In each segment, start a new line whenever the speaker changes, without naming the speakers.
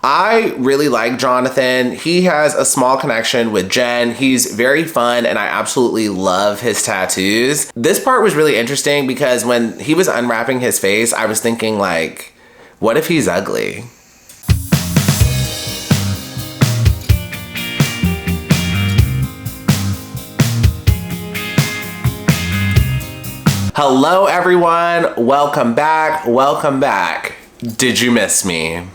I really like Jonathan. He has a small connection with Jen. He's very fun and I absolutely love his tattoos. This part was really interesting because when he was unwrapping his face, I was thinking like, what if he's ugly? Hello everyone, welcome back, welcome back. Did you miss me?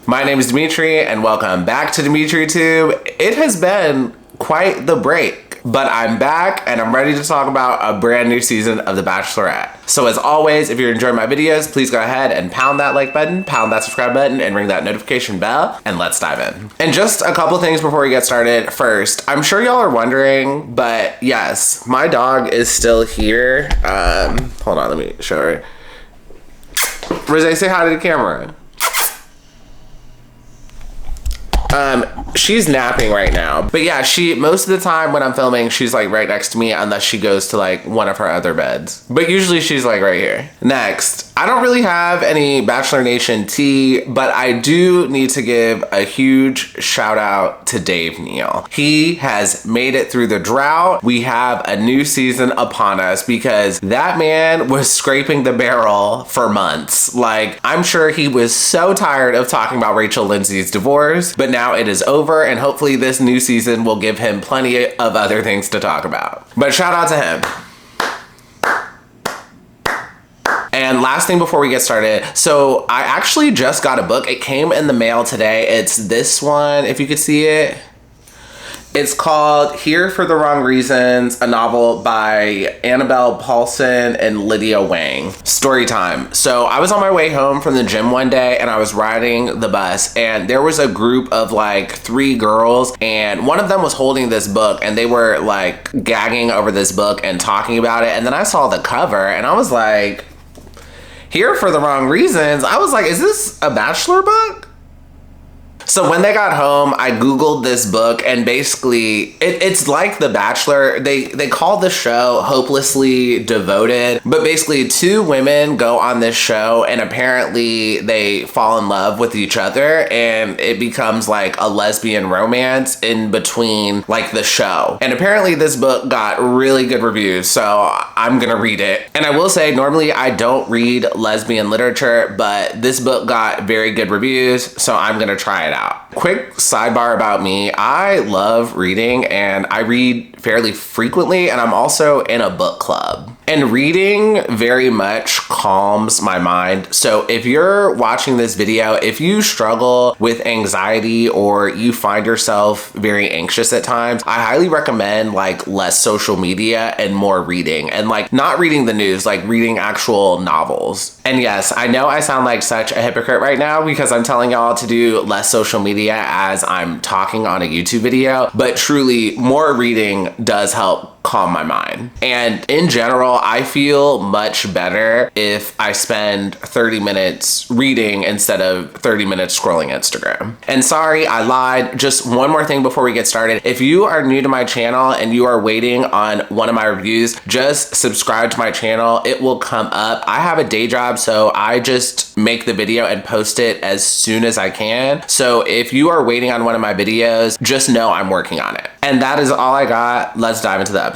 My name is Demetri and welcome back to DemetriTube. It has been quite the break, but I'm back and I'm ready to talk about a brand new season of The Bachelorette. So as always, if you're enjoying my videos, please go ahead and pound that like button, pound that subscribe button, and ring that notification bell, and let's dive in. And just a couple things before we get started. First, I'm sure y'all are wondering, but yes, my dog is still here. Hold on, let me show her. Rosé, say hi to the camera. She's napping right now, but yeah, most of the time when I'm filming, she's like right next to me unless she goes to like one of her other beds, but usually she's like right here. Next, I don't really have any Bachelor Nation tea, but I do need to give a huge shout out to Dave Neal. He has made it through the drought. We have a new season upon us because that man was scraping the barrel for months. Like, I'm sure he was so tired of talking about Rachel Lindsay's divorce, but now it is over and hopefully this new season will give him plenty of other things to talk about. But shout out to him. And last thing before we get started, so I actually just got a book. It came in the mail today. It's this one, if you could see it. It's called Here for the Wrong Reasons, a novel by Annabelle Paulson and Lydia Wang. Story time. So I was on my way home from the gym one day and I was riding the bus and there was a group of like 3 girls and one of them was holding this book and they were like gagging over this book and talking about it. And then I saw the cover and I was like, Here for the Wrong Reasons. I was like, is this a Bachelor book? So when they got home, I Googled this book and basically it's like The Bachelor. They call the show Hopelessly Devoted, but basically 2 women go on this show and apparently they fall in love with each other and it becomes like a lesbian romance in between like the show. And apparently this book got really good reviews, so I'm gonna read it. And I will say, normally I don't read lesbian literature, but this book got very good reviews, so I'm gonna try it out. Quick sidebar about me. I love reading and I read fairly frequently and I'm also in a book club. And reading very much calms my mind. So if you're watching this video, if you struggle with anxiety or you find yourself very anxious at times, I highly recommend like less social media and more reading, and like not reading the news, like reading actual novels. And yes, I know I sound like such a hypocrite right now because I'm telling y'all to do less social media as I'm talking on a YouTube video, but truly more reading does help calm my mind. And in general, I feel much better if I spend 30 minutes reading instead of 30 minutes scrolling Instagram. And sorry, I lied. Just one more thing before we get started. If you are new to my channel and you are waiting on one of my reviews, just subscribe to my channel. It will come up. I have a day job, so I just make the video and post it as soon as I can. So if you are waiting on one of my videos, just know I'm working on it. And that is all I got. Let's dive into the episode.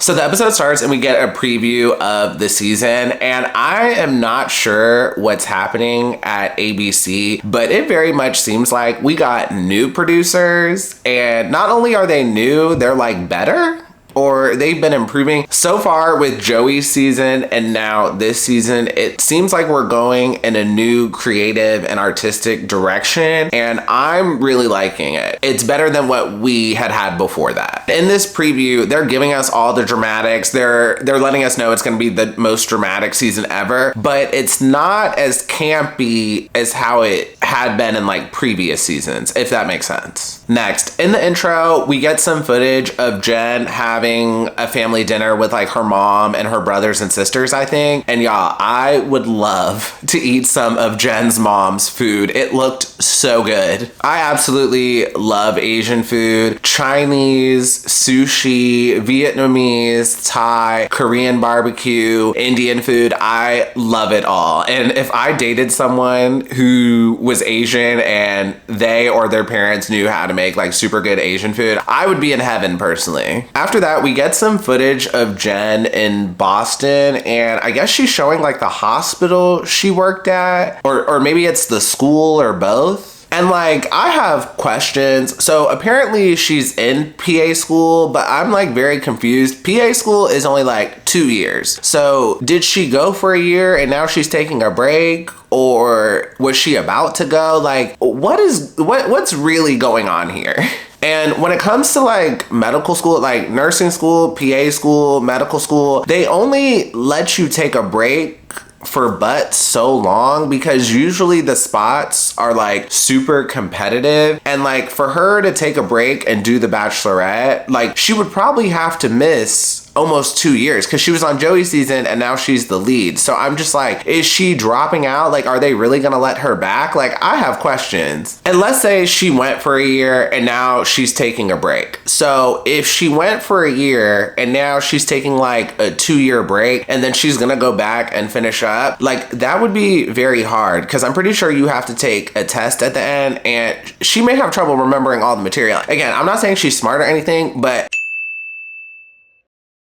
So the episode starts and we get a preview of the season, and I am not sure what's happening at ABC, but it very much seems like we got new producers, and not only are they new, they're like better. Or they've been improving. So far with Joey's season and now this season, it seems like we're going in a new creative and artistic direction, and I'm really liking it. It's better than what we had before that. In this preview, they're giving us all the dramatics. They're letting us know it's gonna be the most dramatic season ever, but it's not as campy as how it had been in like previous seasons, if that makes sense. Next, in the intro, we get some footage of Jenn having a family dinner with like her mom and her brothers and sisters, I think. And y'all, I would love to eat some of Jenn's mom's food. It looked so good. I absolutely love Asian food. Chinese, sushi, Vietnamese, Thai, Korean barbecue, Indian food. I love it all. And if I dated someone who was Asian and they or their parents knew how to make like super good Asian food, I would be in heaven personally. After that, we get some footage of Jenn in Boston, and I guess she's showing like the hospital she worked at, or maybe it's the school or both. And like, I have questions. So apparently she's in PA school, but I'm like very confused. PA school is only like 2 years. So did she go for a year and now she's taking a break? Or was she about to go? Like, what's really going on here? And when it comes to like medical school, like nursing school, PA school, medical school, they only let you take a break for but so long, because usually the spots are like super competitive, and like for her to take a break and do the Bachelorette, like she would probably have to miss almost 2 years, because she was on Joey's season and now she's the lead. So I'm just like, is she dropping out? Like, are they really gonna let her back? Like, I have questions. And let's say she went for a year and now she's taking a break. So if she went for a year and now she's taking like a 2-year break and then she's gonna go back and finish up, like that would be very hard, because I'm pretty sure you have to take a test at the end, and she may have trouble remembering all the material. Again, I'm not saying she's smart or anything, but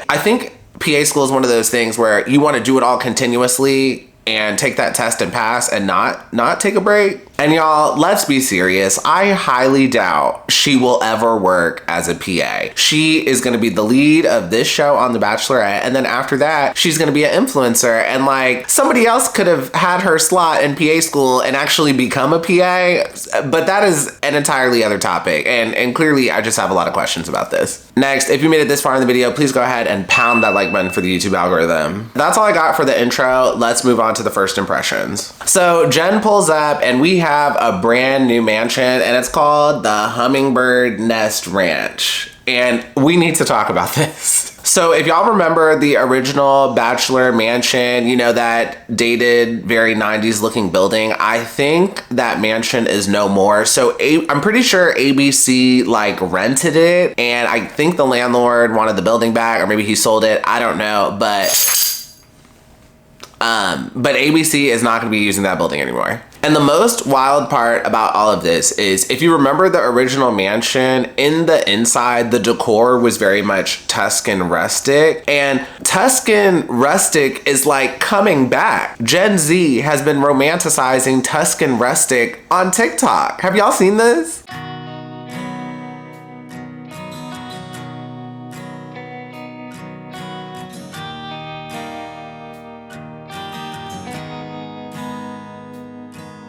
I think PA school is one of those things where you want to do it all continuously and take that test and pass and not take a break. And y'all, let's be serious. I highly doubt she will ever work as a PA. She is going to be the lead of this show on The Bachelorette, and then after that, she's going to be an influencer. And like, somebody else could have had her slot in PA school and actually become a PA, but that is an entirely other topic. And clearly, I just have a lot of questions about this. Next, if you made it this far in the video, please go ahead and pound that like button for the YouTube algorithm. That's all I got for the intro. Let's move on to the first impressions. So Jenn pulls up and we have a brand new mansion, and it's called the Hummingbird Nest Ranch. And we need to talk about this. So if y'all remember the original Bachelor mansion, you know, that dated, very 90s looking building, I think that mansion is no more. So I'm pretty sure ABC like rented it, and I think the landlord wanted the building back, or maybe he sold it. I don't know, but ABC is not going to be using that building anymore. And the most wild part about all of this is, if you remember the original mansion, in the inside, the decor was very much Tuscan rustic, and Tuscan rustic is like coming back. Gen Z has been romanticizing Tuscan rustic on TikTok. Have y'all seen this?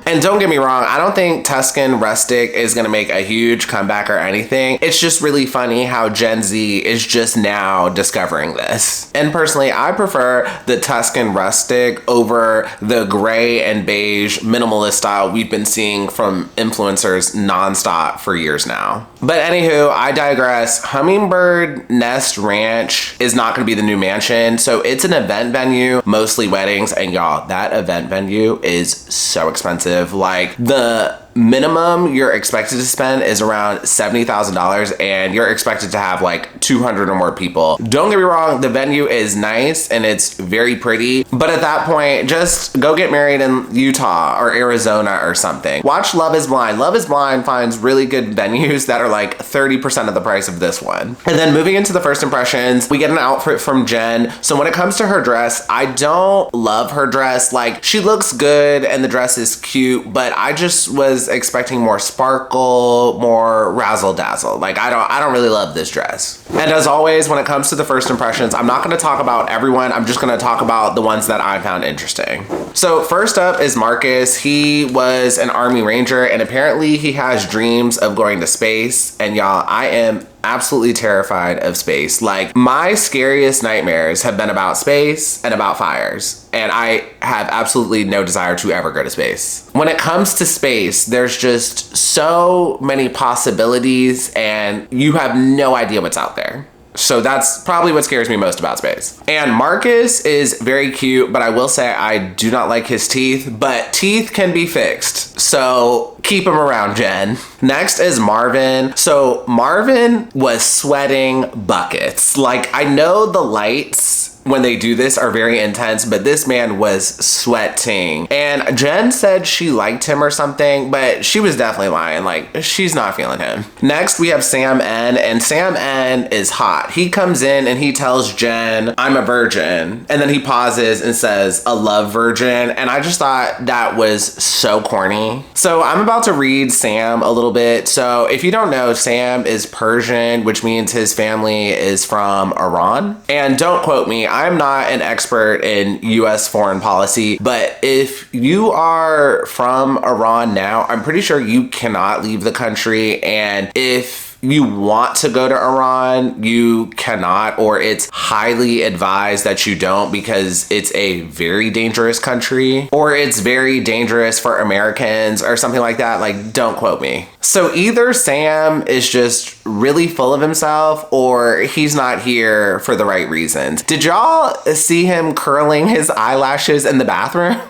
And don't get me wrong, I don't think Tuscan rustic is gonna make a huge comeback or anything. It's just really funny how Gen Z is just now discovering this. And personally, I prefer the Tuscan rustic over the gray and beige minimalist style we've been seeing from influencers nonstop for years now. But anywho, I digress. Hummingbird Nest Ranch is not gonna be the new mansion. So it's an event venue, mostly weddings. And y'all, that event venue is so expensive. Like, the minimum you're expected to spend is around $70,000, and you're expected to have like 200 or more people. Don't get me wrong, the venue is nice and it's very pretty, but at that point, just go get married in Utah or Arizona or something. Watch Love is Blind. Love is Blind finds really good venues that are like 30% of the price of this one. And then moving into the first impressions, we get an outfit from Jenn. So when it comes to her dress, I don't love her dress. Like, she looks good and the dress is cute, but I just was expecting more sparkle, more razzle dazzle. Like, I don't really love this dress. And as always, when it comes to the first impressions, I'm not going to talk about everyone. I'm just going to talk about the ones that I found interesting. So first up is Marcus. He was an Army Ranger, and apparently he has dreams of going to space. And y'all, I am absolutely terrified of space. Like, my scariest nightmares have been about space and about fires, and I have absolutely no desire to ever go to space. When it comes to space, there's just so many possibilities, and you have no idea what's out there. So that's probably what scares me most about space. And Marcus is very cute, but I will say I do not like his teeth, but teeth can be fixed. So keep him around, Jen. Next is Marvin. So Marvin was sweating buckets. Like, I know the lights when they do this are very intense, but this man was sweating. And Jen said she liked him or something, but she was definitely lying. Like, she's not feeling him. Next, we have Sam N, and Sam N is hot. He comes in and he tells Jen, I'm a virgin. And then he pauses and says, a love virgin. And I just thought that was so corny. So I'm about to read Sam a little bit. So if you don't know, Sam is Persian, which means his family is from Iran. And don't quote me, I'm not an expert in US foreign policy, but if you are from Iran now, I'm pretty sure you cannot leave the country. And if you want to go to Iran, you cannot, or it's highly advised that you don't, because it's a very dangerous country, or it's very dangerous for Americans or something like that. Like, don't quote me. So either Sam is just really full of himself, or he's not here for the right reasons. Did y'all see him curling his eyelashes in the bathroom?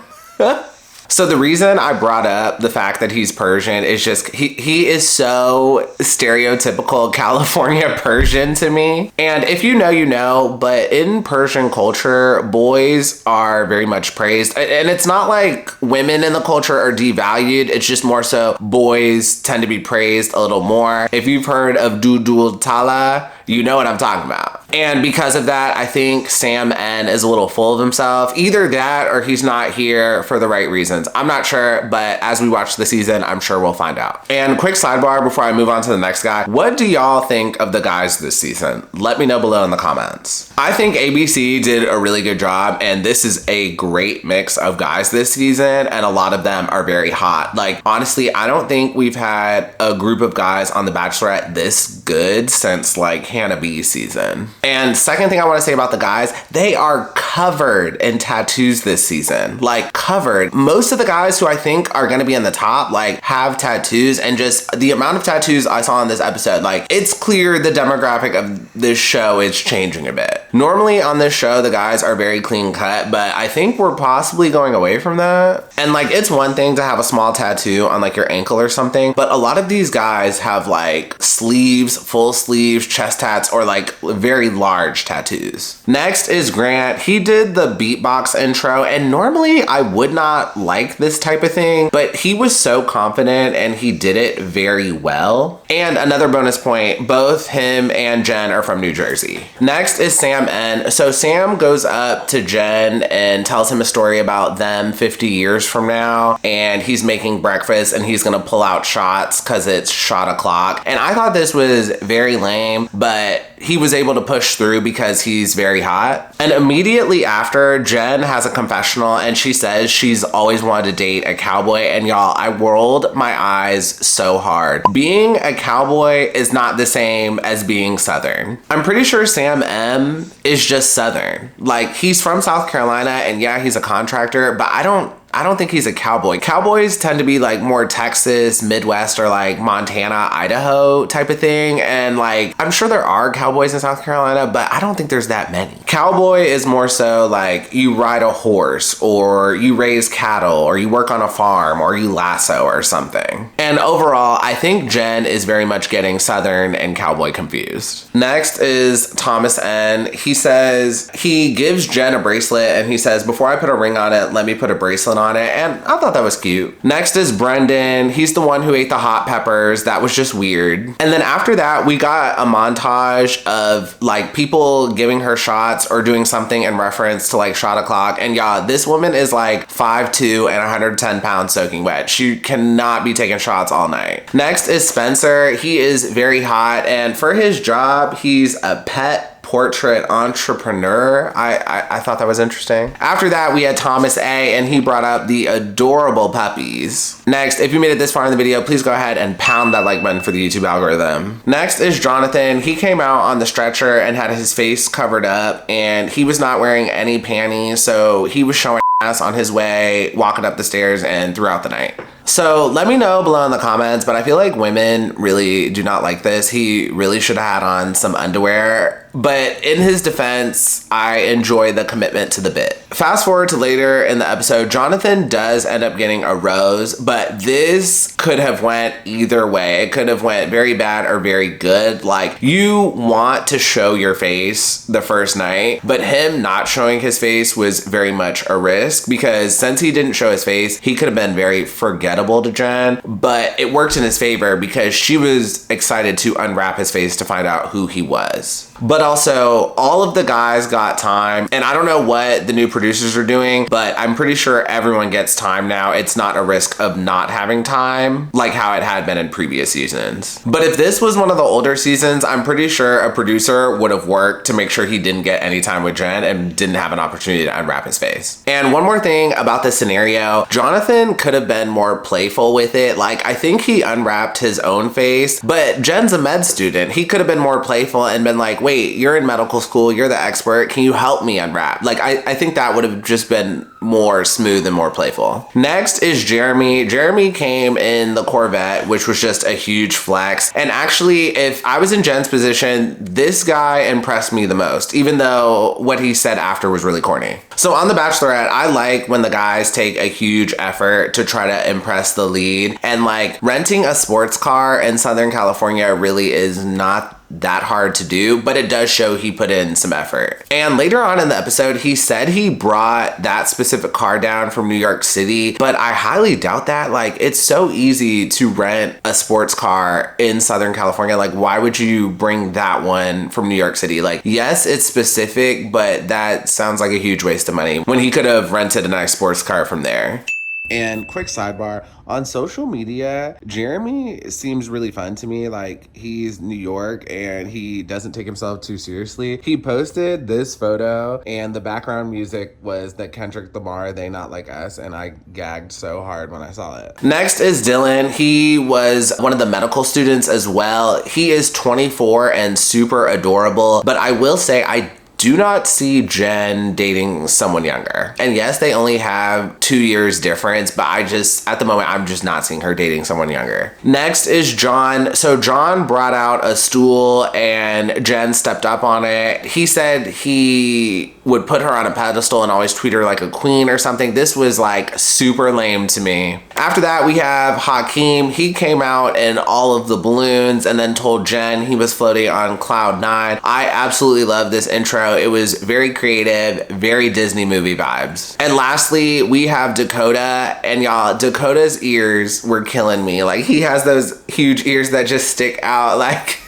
So the reason I brought up the fact that he's Persian is just he is so stereotypical California Persian to me. And if you know, you know, but in Persian culture, boys are very much praised. And it's not like women in the culture are devalued. It's just more so boys tend to be praised a little more. If you've heard of Dudul Tala, you know what I'm talking about. And because of that, I think Sam N is a little full of himself. Either that or he's not here for the right reasons. I'm not sure, but as we watch the season, I'm sure we'll find out. And quick sidebar before I move on to the next guy. What do y'all think of the guys this season? Let me know below in the comments. I think ABC did a really good job, and this is a great mix of guys this season, and a lot of them are very hot. Like, honestly, I don't think we've had a group of guys on The Bachelorette this good since like Hannah B's season. And second thing I want to say about the guys, they are covered in tattoos this season. Like, covered. Most of the guys who I think are going to be in the top, like, have tattoos, and just the amount of tattoos I saw in this episode, like, it's clear the demographic of this show is changing a bit. Normally on this show, the guys are very clean cut, but I think we're possibly going away from that. And like, it's one thing to have a small tattoo on like your ankle or something, but a lot of these guys have like sleeves, full sleeves, chest tats, or like very large tattoos. Next is Grant. He did the beatbox intro, and normally I would not like this type of thing, but he was so confident and he did it very well. And another bonus point, both him and Jen are from New Jersey. Next is Sam N. So Sam goes up to Jen and tells him a story about them 50 years from now, and he's making breakfast and he's gonna pull out shots because it's shot o'clock. And I thought this was very lame, but he was able to push through because he's very hot. And immediately after, Jen has a confessional and she says she's always wanted to date a cowboy. And y'all, I rolled my eyes so hard. Being a cowboy is not the same as being Southern. I'm pretty sure Sam M is just Southern. Like, he's from South Carolina, and yeah, he's a contractor, but I don't think he's a cowboy. Cowboys tend to be like more Texas, Midwest, or like Montana, Idaho type of thing. And like, I'm sure there are cowboys in South Carolina, but I don't think there's that many. Cowboy is more so like you ride a horse, or you raise cattle, or you work on a farm, or you lasso or something. And overall, I think Jen is very much getting Southern and cowboy confused. Next is Thomas N. He says he gives Jen a bracelet and he says, before I put a ring on it, let me put a bracelet on it. And I thought that was cute. Next is Brendan. He's the one who ate the hot peppers. That was just weird. And then after that, we got a montage of like people giving her shots or doing something in reference to like shot o'clock. And yeah, this woman is like 5'2" and 110 pounds soaking wet. She cannot be taking shots all night. Next is Spencer. He is very hot, and for his job, he's a pet portrait entrepreneur. I thought that was interesting. After that, we had Thomas A, and he brought up the adorable puppies. Next, if you made it this far in the video, please go ahead and pound that like button for the YouTube algorithm. Next is Jonathan. He came out on the stretcher and had his face covered up, and he was not wearing any panties, so he was showing ass on his way, walking up the stairs and throughout the night. So let me know below in the comments, but I feel like women really do not like this. He really should have had on some underwear, but in his defense, I enjoy the commitment to the bit. Fast forward to later in the episode, Jonathan does end up getting a rose, but this could have went either way. It could have went very bad or very good. Like, you want to show your face the first night, but him not showing his face was very much a risk, because since he didn't show his face, he could have been very forgettable to Jen, but it worked in his favor because she was excited to unwrap his face to find out who he was. But also, all of the guys got time, and I don't know what the new producers are doing, but I'm pretty sure everyone gets time now. It's not a risk of not having time like how it had been in previous seasons. But if this was one of the older seasons, I'm pretty sure a producer would have worked to make sure he didn't get any time with Jen and didn't have an opportunity to unwrap his face. And one more thing about this scenario, Jonathan could have been more playful with it. Like, I think he unwrapped his own face, but Jen's a med student. He could have been more playful and been like, wait, you're in medical school, you're the expert, can you help me unwrap? Like, I think that would have just been more smooth and more playful. Next is Jeremy. Jeremy came in the Corvette, which was just a huge flex. And actually, if I was in Jen's position, this guy impressed me the most, even though what he said after was really corny. So on The Bachelorette, I like when the guys take a huge effort to try to impress the lead, and like renting a sports car in Southern California really is not that hard to do, but it does show he put in some effort. And later on in the episode, he said he brought that specific car down from New York City, but I highly doubt that. Like, it's so easy to rent a sports car in Southern California. Like, why would you bring that one from New York City? Like, yes, it's specific, but that sounds like a huge waste of money when he could have rented a nice sports car from there. And quick sidebar, on social media, Jeremy seems really fun to me. Like, he's New York and he doesn't take himself too seriously. He posted this photo and the background music was the Kendrick Lamar, They Not Like Us, and I gagged so hard when I saw it. Next is Dylan. He was one of the medical students as well. He is 24 and super adorable, but I will say I do not see Jen dating someone younger. And yes, they only have 2 years difference, but at the moment, I'm just not seeing her dating someone younger. Next is John. So John brought out a stool and Jen stepped up on it. He said he would put her on a pedestal and always treat her like a queen or something. This was like super lame to me. After that, we have Hakeem. He came out in all of the balloons and then told Jen he was floating on cloud 9. I absolutely love this intro. It was very creative, very Disney movie vibes. And lastly, we have Dakota, and y'all, Dakota's ears were killing me. Like, he has those huge ears that just stick out. Like,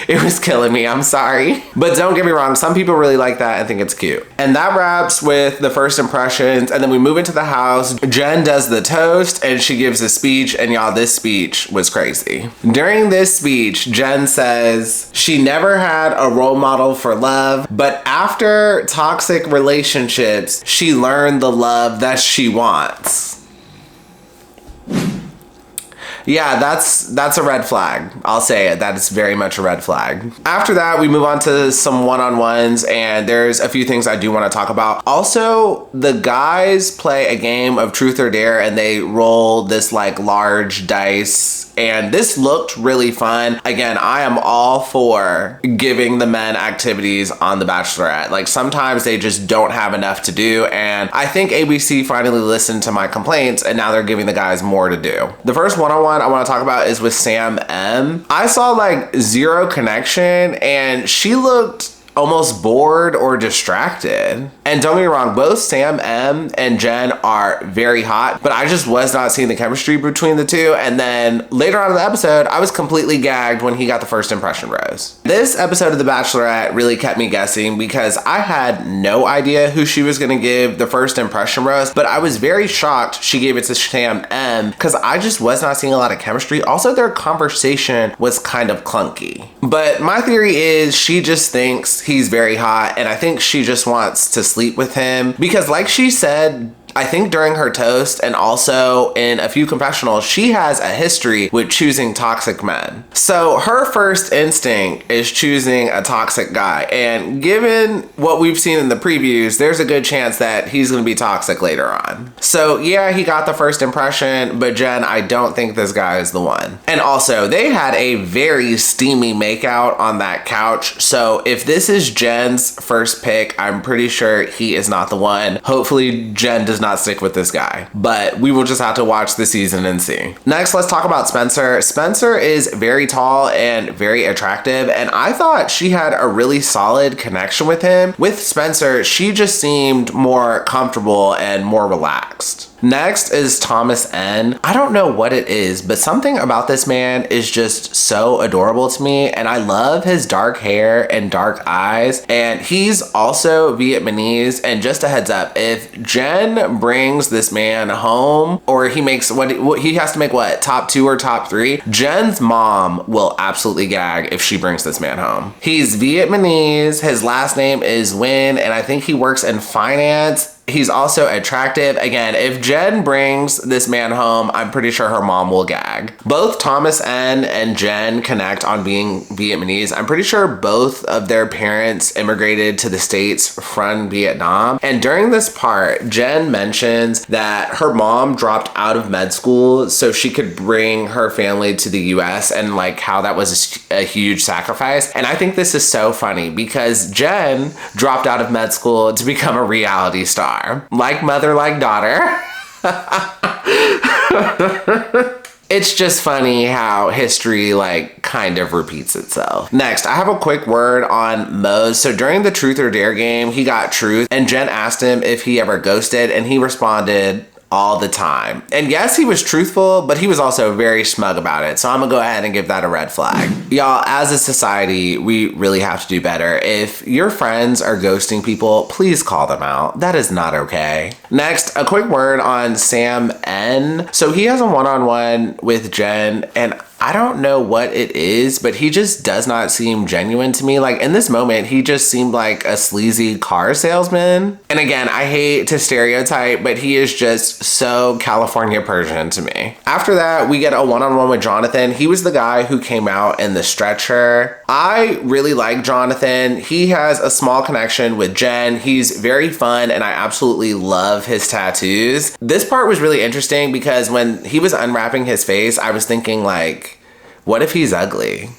it was killing me, I'm sorry. But don't get me wrong, some people really like that and think it's cute. And that wraps with the first impressions, and then we move into the house. Jen does the toast and she gives a speech, and y'all, this speech was crazy. During this speech, Jen says she never had a role model for love, but after toxic relationships, she learned the love that she wants. Yeah, that's a red flag. I'll say it. That is very much a red flag. After that, we move on to some one-on-ones, and there's a few things I do want to talk about. Also, the guys play a game of truth or dare, and they roll this like large dice, and this looked really fun. Again, I am all for giving the men activities on The Bachelorette. Like, sometimes they just don't have enough to do, and I think ABC finally listened to my complaints, and now they're giving the guys more to do. The first one-on-one I want to talk about is with Sam M. I saw like zero connection, and she looked almost bored or distracted. And don't get me wrong, both Sam M and Jen are very hot, but I just was not seeing the chemistry between the two. And then later on in the episode, I was completely gagged when he got the first impression rose. This episode of The Bachelorette really kept me guessing because I had no idea who she was gonna give the first impression rose, but I was very shocked she gave it to Sam M because I just was not seeing a lot of chemistry. Also, their conversation was kind of clunky. But my theory is she just thinks he's very hot, and I think she just wants to sleep with him because, like she said, I think during her toast and also in a few confessionals, she has a history with choosing toxic men. So her first instinct is choosing a toxic guy. And given what we've seen in the previews, there's a good chance that he's going to be toxic later on. So yeah, he got the first impression, but Jen, I don't think this guy is the one. And also, they had a very steamy makeout on that couch. So if this is Jen's first pick, I'm pretty sure he is not the one. Hopefully Jen does not stick with this guy, but we will just have to watch the season and see. Next, let's talk about Spencer. Spencer is very tall and very attractive, and I thought she had a really solid connection with him. With Spencer, she just seemed more comfortable and more relaxed. Next is Thomas N. I don't know what it is, but something about this man is just so adorable to me, and I love his dark hair and dark eyes, and he's also Vietnamese. And just a heads up, if Jen brings this man home, or he makes what he has to make, what, top 2 or top 3, Jen's mom will absolutely gag if she brings this man home. He's Vietnamese, his last name is Nguyen, and I think he works in finance. He's also attractive. Again, if Jen brings this man home, I'm pretty sure her mom will gag. Both Thomas N and Jen connect on being Vietnamese. I'm pretty sure both of their parents immigrated to the States from Vietnam. And during this part, Jen mentions that her mom dropped out of med school so she could bring her family to the US, and like how that was a huge sacrifice. And I think this is so funny because Jen dropped out of med school to become a reality star. Like mother, like daughter. It's just funny how history like kind of repeats itself. Next, I have a quick word on Mose. So during the truth or dare game, he got truth, and Jen asked him if he ever ghosted, and he responded, all the time. And yes, he was truthful, but he was also very smug about it. So I'm gonna go ahead and give that a red flag. Y'all, as a society, we really have to do better. If your friends are ghosting people, please call them out. That is not okay. Next, a quick word on Sam N. So he has a one-on-one with Jen, and I don't know what it is, but he just does not seem genuine to me. Like in this moment, he just seemed like a sleazy car salesman. And again, I hate to stereotype, but he is just so California Persian to me. After that, we get a one-on-one with Jonathan. He was the guy who came out in the stretcher. I really like Jonathan. He has a small connection with Jen. He's very fun, and I absolutely love his tattoos. This part was really interesting because when he was unwrapping his face, I was thinking like, what if he's ugly?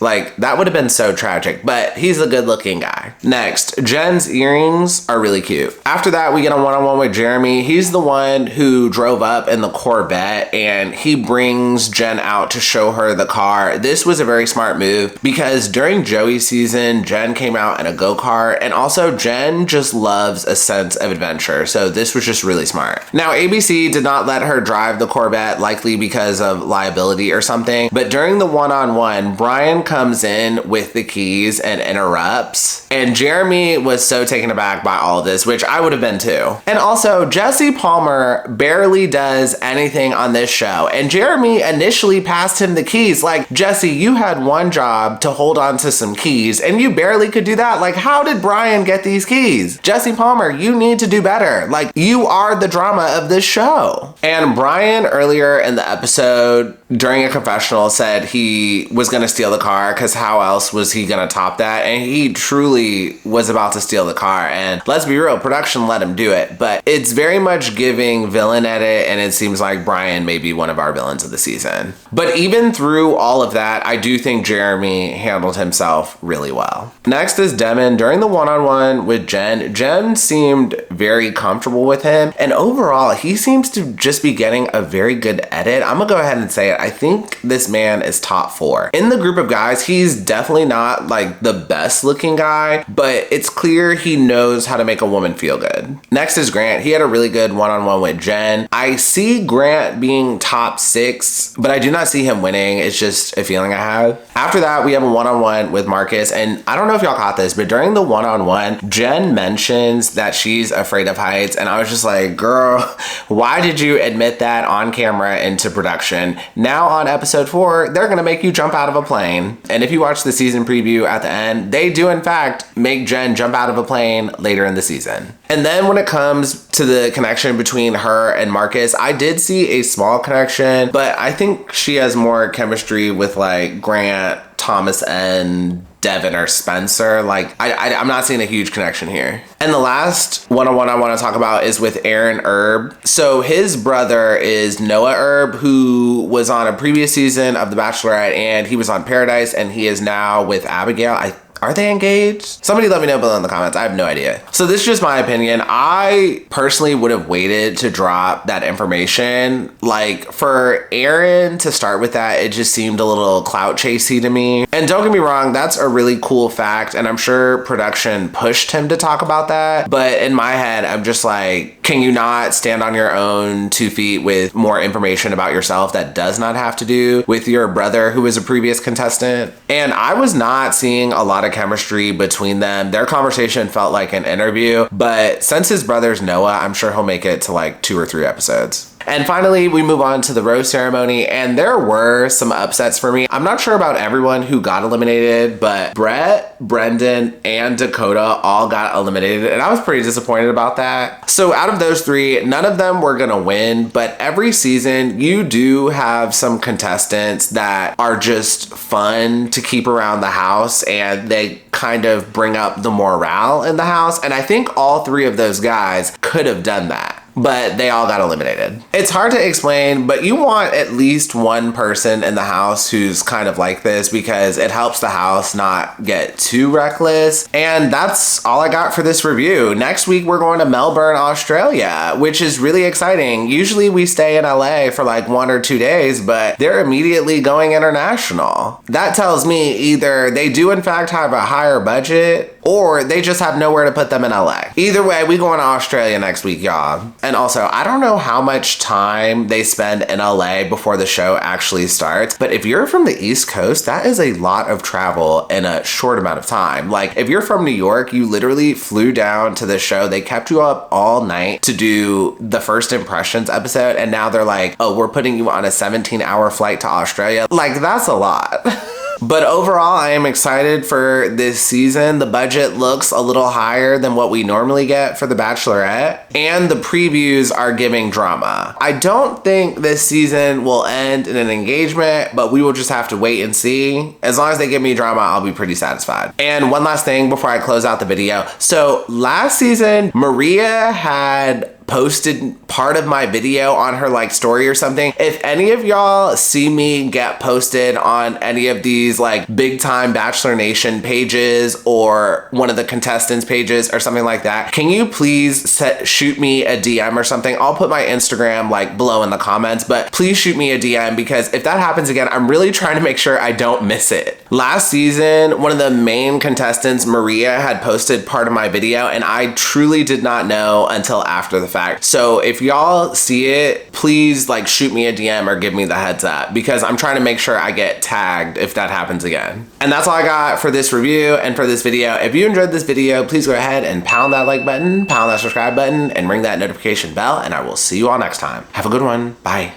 Like, that would have been so tragic, but he's a good looking guy. Next, Jen's earrings are really cute. After that, we get a one-on-one with Jeremy. He's the one who drove up in the Corvette, and he brings Jen out to show her the car. This was a very smart move because during Joey's season, Jen came out in a go-kart, and also Jen just loves a sense of adventure. So this was just really smart. Now, ABC did not let her drive the Corvette, likely because of liability or something, but during the one-on-one, Brian comes in with the keys and interrupts. And Jeremy was so taken aback by all of this, which I would have been too. And also, Jesse Palmer barely does anything on this show. And Jeremy initially passed him the keys. Like, Jesse, you had one job to hold on to some keys and you barely could do that. Like, how did Brian get these keys? Jesse Palmer, you need to do better. Like, you are the drama of this show. And Brian earlier in the episode during a confessional said he was gonna steal the car because how else was he gonna top that? And he truly was about to steal the car. And let's be real, production let him do it, but it's very much giving villain edit, and it seems like Brian may be one of our villains of the season. But even through all of that, I do think Jeremy handled himself really well. Next is Demon. During the one-on-one with Jen seemed very comfortable with him, and overall he seems to just be getting a very good edit. I'm gonna go ahead and say it. I think this man is top 4. In the group of guys, he's definitely not like the best looking guy, but it's clear he knows how to make a woman feel good. Next is Grant. He had a really good one-on-one with Jen. I see Grant being top 6, but I do not see him winning. It's just a feeling I have. After that, we have a one-on-one with Marcus, and I don't know if y'all caught this, but during the one-on-one, Jen mentions that she's afraid of heights, and I was just like, girl, why did you admit that on camera into production? now on episode 4, they're gonna make you jump out of a plane. And if you watch the season preview at the end, they do in fact make Jen jump out of a plane later in the season. And then when it comes to the connection between her and Marcus, I did see a small connection, but I think she has more chemistry with like Grant, Thomas, and Devin or Spencer. Like, I'm not seeing a huge connection here. And the last one-on-one I want to talk about is with Aaron Erb. So his brother is Noah Erb, who was on a previous season of The Bachelorette, and he was on Paradise, and he is now with Abigail. Are they engaged? Somebody let me know below in the comments. I have no idea. So this is just my opinion. I personally would have waited to drop that information. Like, for Aaron to start with that, it just seemed a little clout chasey to me. And don't get me wrong, that's a really cool fact, and I'm sure production pushed him to talk about that. But in my head, I'm just like, can you not stand on your own 2 feet with more information about yourself that does not have to do with your brother who was a previous contestant? And I was not seeing a lot of chemistry between them. Their conversation felt like an interview, but since his brother's Noah, I'm sure he'll make it to like 2 or 3 episodes. And finally, we move on to the rose ceremony, and there were some upsets for me. I'm not sure about everyone who got eliminated, but Brett, Brendan, and Dakota all got eliminated, and I was pretty disappointed about that. So out of those 3, none of them were gonna win, but every season you do have some contestants that are just fun to keep around the house, and they kind of bring up the morale in the house, and I think all 3 of those guys could have done that, but they all got eliminated. It's hard to explain, but you want at least one person in the house who's kind of like this, because it helps the house not get too reckless. And that's all I got for this review. Next week, we're going to Melbourne, Australia, which is really exciting. Usually we stay in LA for like 1 or 2 days, but they're immediately going international. That tells me either they do in fact have a higher budget, or they just have nowhere to put them in LA. Either way, we going to Australia next week, y'all. And also, I don't know how much time they spend in LA before the show actually starts, but if you're from the East Coast, that is a lot of travel in a short amount of time. Like, if you're from New York, you literally flew down to the show, they kept you up all night to do the first impressions episode, and now they're like, oh, we're putting you on a 17-hour flight to Australia. Like, that's a lot. But overall, I am excited for this season. The budget looks a little higher than what we normally get for The Bachelorette, and the previews are giving drama. I don't think this season will end in an engagement, but we will just have to wait and see. As long as they give me drama, I'll be pretty satisfied. And one last thing before I close out the video. So last season, Maria had posted part of my video on her like story or something. If any of y'all see me get posted on any of these like big time Bachelor Nation pages or one of the contestants pages or something like that, can you please shoot me a DM or something? I'll put my Instagram like below in the comments, but please shoot me a DM, because if that happens again, I'm really trying to make sure I don't miss it. Last season, one of the main contestants, Maria, had posted part of my video, and I truly did not know until after the fact. So if y'all see it, please like shoot me a DM or give me the heads up, because I'm trying to make sure I get tagged if that happens again. And that's all I got for this review and for this video. If you enjoyed this video, please go ahead and pound that like button, pound that subscribe button, and ring that notification bell, and I will see you all next time. Have a good one. Bye.